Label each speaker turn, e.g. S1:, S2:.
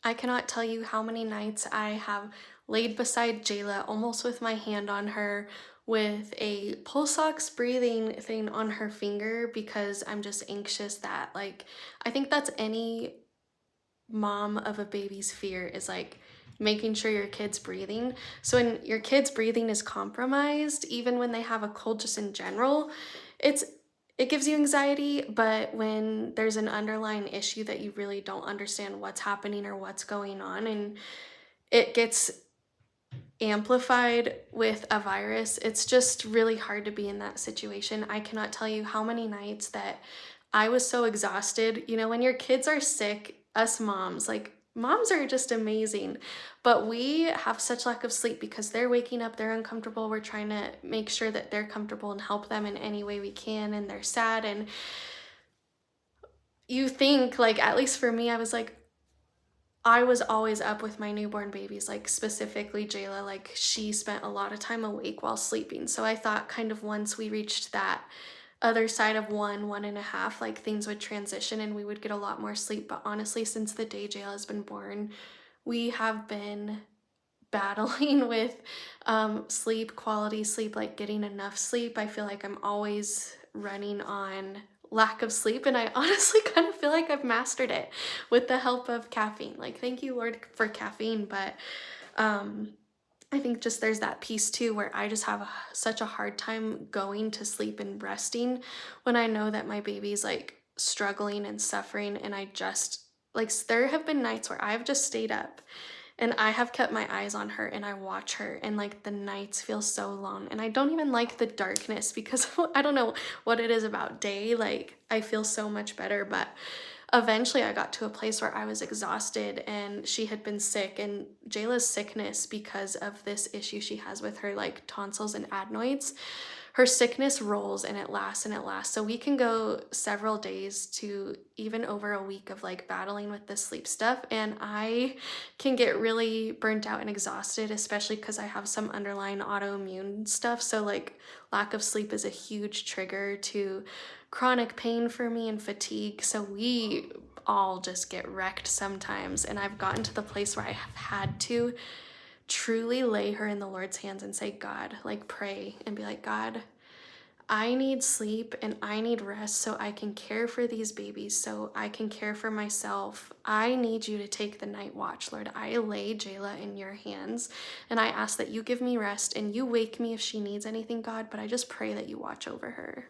S1: I cannot tell you how many nights I have laid beside Jayla, almost with my hand on her, with a pulse ox breathing thing on her finger because I'm just anxious that, like, I think that's any mom of a baby's fear is like making sure your kid's breathing. So when your kid's breathing is compromised, even when they have a cold just in general, it's it gives you anxiety, but when there's an underlying issue that you really don't understand what's happening or what's going on and it gets amplified with a virus, it's just really hard to be in that situation. I cannot tell you how many nights that I was so exhausted. You know, when your kids are sick, us moms, like moms are just amazing, but we have such lack of sleep because they're waking up, they're uncomfortable. We're trying to make sure that they're comfortable and help them in any way we can, and they're sad. And you think, like, at least for me, I was like, I was always up with my newborn babies, like specifically Jayla, like she spent a lot of time awake while sleeping. So I thought kind of once we reached that other side of 1.5, like things would transition and we would get a lot more sleep. But honestly, since the day Jayla has been born, we have been battling with sleep, quality sleep, like getting enough sleep. I feel like I'm always running on lack of sleep, and I honestly kind of feel like I've mastered it with the help of caffeine. Like, thank you, Lord, for caffeine, but um, I think just there's that piece too where I just have such a hard time going to sleep and resting when I know that my baby's like struggling and suffering, and I just like there have been nights where I've just stayed up and I have kept my eyes on her and I watch her and like the nights feel so long and I don't even like the darkness because I don't know what it is about day. Like I feel so much better, but eventually I got to a place where I was exhausted and she had been sick, and Jayla's sickness because of this issue she has with her like tonsils and adenoids, her sickness rolls and it lasts and it lasts. So we can go several days to even over a week of like battling with this sleep stuff. And I can get really burnt out and exhausted, especially because I have some underlying autoimmune stuff. So like lack of sleep is a huge trigger to chronic pain for me and fatigue. So we all just get wrecked sometimes. And I've gotten to the place where I have had to truly lay her in the Lord's hands and say, God, like pray and be like, God, I need sleep and I need rest so I can care for these babies, so I can care for myself. I need you to take the night watch, Lord. I lay Jayla in your hands and I ask that you give me rest and you wake me if she needs anything, God, but I just pray that you watch over her.